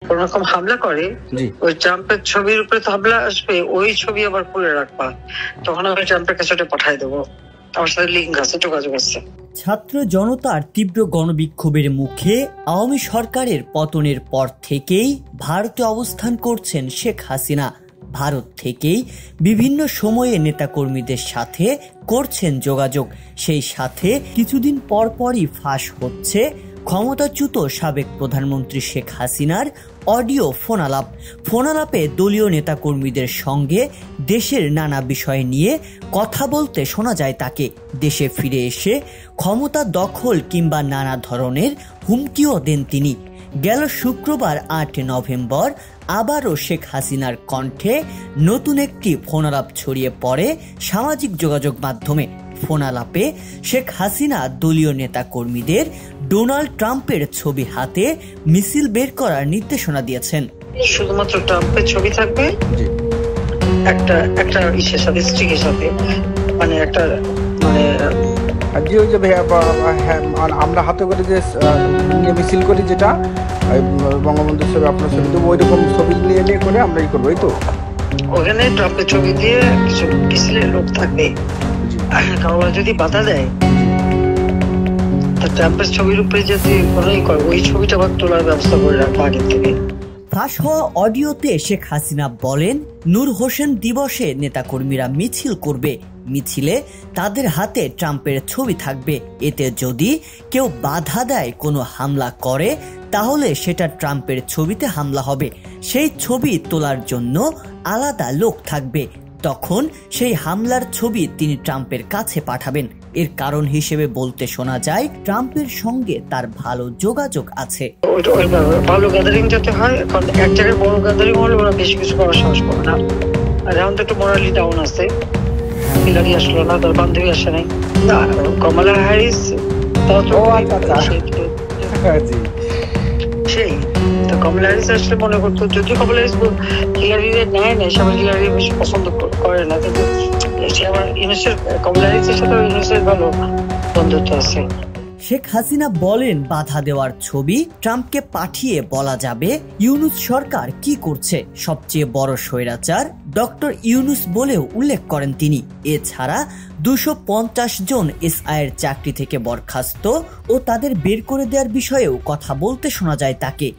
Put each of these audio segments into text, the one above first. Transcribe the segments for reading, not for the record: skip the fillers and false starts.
কোন রকম হামলা করে, ওই ট্রাম্পের ছবির উপরে তো হামলা আসবে, ওই ছবি আবার খুলে রাখবা, তখন আমি ট্রাম্পের কাছে ওটা পাঠাই দেবো। আমার সাথে লিঙ্ক আছে, যোগাযোগ আছে। ছাত্র জনতার তীব্র গণবিক্ষোভের মুখে আওয়ামী সরকারের পতনের পর থেকেই ভারতে অবস্থান করছেন শেখ হাসিনা। ভারত থেকেই বিভিন্ন সময়ে নেতাকর্মীদের সাথে করছেন যোগাযোগ। সেই সাথে কিছুদিন পরপরই ফাঁস হচ্ছে ক্ষমতাচ্যুত সাবেক প্রধানমন্ত্রী শেখ হাসিনার অডিও ফোনালাপে দলীয় নেতাকর্মীদের সঙ্গে দেশের নানা বিষয় নিয়ে কথা বলতে শোনা যায় তাকে। দেশে ফিরে এসে ক্ষমতা দখল কিংবা নানা ধরনের হুমকিও দেন তিনি। গেল শুক্রবার ৮ নভেম্বর আবারও শেখ হাসিনার কণ্ঠে নতুন একটি ফোনালাপ ছড়িয়ে পড়ে সামাজিক যোগাযোগ মাধ্যমে। ফোনালাপে শেখ হাসিনা দলীয় নেতাকর্মীদের ডোনাল্ড ট্রাম্পের ছবি হাতে মিছিল বের করার নির্দেশনা দিয়েছেন। শুধুমাত্র ট্রাম্পের ছবি থাকবে, একটা ইসের সাথে, স্ট্রিকের সাথে, মানে একটা আমরা হাতে করে যে মিছিল করি, যেটা বঙ্গবন্ধুর ছবি, আপনার ছবি দেবো, ওই রকম ছবি নিয়ে করে আমরা করবো। এই তো ওখানে ট্রাম্পের ছবি দিয়ে কিছু মিছিলের লোক থাকবে, কারণ যদি বাধা দেয়, ট্রাম্পের ছবির উপরে যদি ওই ছবিটা আবার তোলার ব্যবস্থা করে রাখবো আগে থেকে। ফাঁস হওয়া অডিওতে শেখ হাসিনা বলেন, নূর হোসেন দিবসে নেতাকর্মীরা মিছিল করবে, মিছিলে তাদের হাতে ট্রাম্পের ছবি থাকবে। এতে যদি কেউ বাধা দেয়, কোনো হামলা করে, তাহলে সেটা ট্রাম্পের ছবিতে হামলা হবে। সেই ছবি তোলার জন্য আলাদা লোক থাকবে। তখন সেই হামলার ছবি তিনি ট্রাম্পের কাছে পাঠাবেন। এর কারণ হিসেবে বলতে শোনা যায়, ট্রাম্পের সঙ্গে তার ভালো যোগাযোগ আছে। ভালো গ্যাদারিং যাতে হয়, কারণ এক জায়গায় বড় গ্যাদারিং হলে ওরা বেশি কিছু করার সাহস করে না। আর এখন তো একটু মোরালি ডাউন আছে, হিলারি আসলো না, তার বান্ধবী আসে নাই, কমলা হ্যারিস সেই কমলা হ্যারিস আসলে মনে করতো, যদি কমলা হ্যারিস হিলারি নেয় না, সবাই হিলারি বেশি পছন্দ করে না, কিন্তু কমলা হ্যারিসের সাথে ইউনুসের ভালো বন্ধুত্ব আছে। শেখ হাসিনা বলেন, বাধা দেওয়ার ছবি ট্রাম্পকে পাঠিয়ে বলা যাবে ইউনুস সরকার কি করছে। সবচেয়ে বড় স্বৈরাচার ডক্টর ইউনুস বলেও উল্লেখ করেন তিনি। এছাড়া 250 জন এসআই এর চাকরি থেকে বরখাস্ত ও তাদের বের করে দেওয়ার বিষয়েও কথা বলতে শোনা যায় তাকে।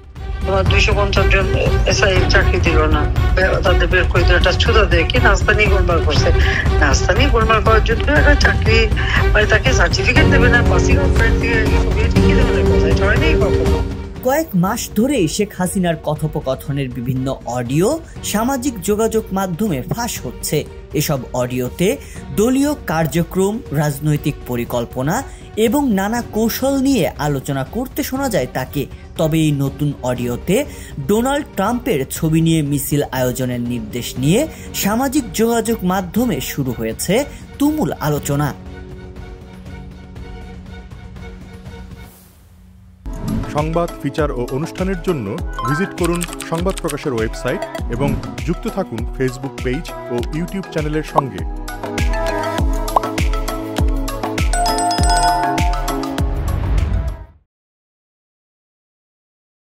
250 জন এসআই চাকরি দিল না, তাদের বের করে দিল, একটা ছুতা দিয়ে কি নাস্তা নিয়ে গোলমাল করছে। নাস্তা নিয়ে গোলমাল করার জন্য একটা চাকরি, মানে তাকে সার্টিফিকেট দেবে না, পাসিং অফ কি দেবে না, কোথায় ছড়াই নেই কখনো। কয়েক মাস ধরেই শেখ হাসিনার কথোপকথনের বিভিন্ন অডিও সামাজিক যোগাযোগ মাধ্যমে ফাঁস হচ্ছে। এসব অডিওতে দলীয় কার্যক্রম, রাজনৈতিক পরিকল্পনা এবং নানা কৌশল নিয়ে আলোচনা করতে শোনা যায় তাকে। তবে এই নতুন অডিওতে ডোনাল্ড ট্রাম্পের ছবি নিয়ে মিছিল আয়োজনের নির্দেশ নিয়ে সামাজিক যোগাযোগ মাধ্যমে শুরু হয়েছে তুমুল আলোচনা। সংবাদ, ফিচার ও অনুষ্ঠানের জন্য ভিজিট করুন সংবাদ প্রকাশের ওয়েবসাইট এবং যুক্ত থাকুন ফেসবুক পেজ ও ইউটিউব চ্যানেলের সঙ্গে।